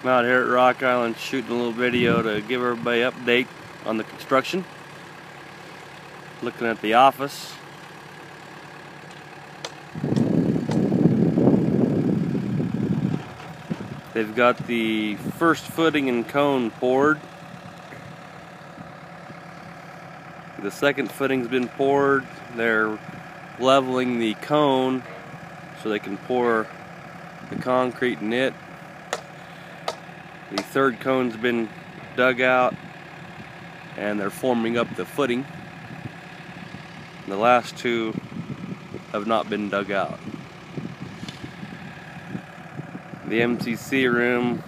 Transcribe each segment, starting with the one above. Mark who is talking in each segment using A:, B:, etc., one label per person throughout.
A: I'm out here at Rock Island shooting a little video to give everybody an update on the construction. Looking at the office. They've got the first footing and cone poured. The second footing's been poured. They're leveling the cone so they can pour the concrete in it. The third cone's been dug out and they're forming up the footing. The last two have not been dug out. The MCC room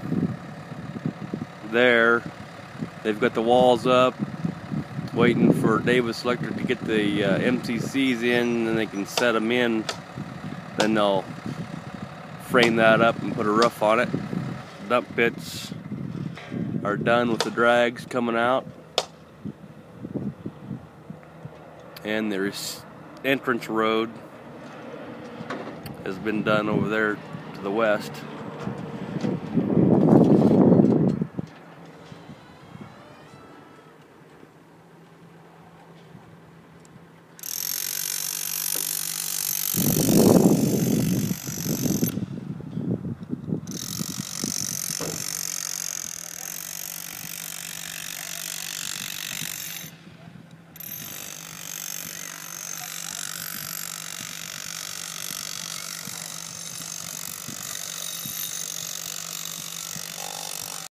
A: there, they've got the walls up, waiting for Davis Electric to get the MCCs in, and they can set them in. Then they'll frame that up and put a roof on it. Dump pits are done with the drags coming out, and there's entrance road has been done over there to the west.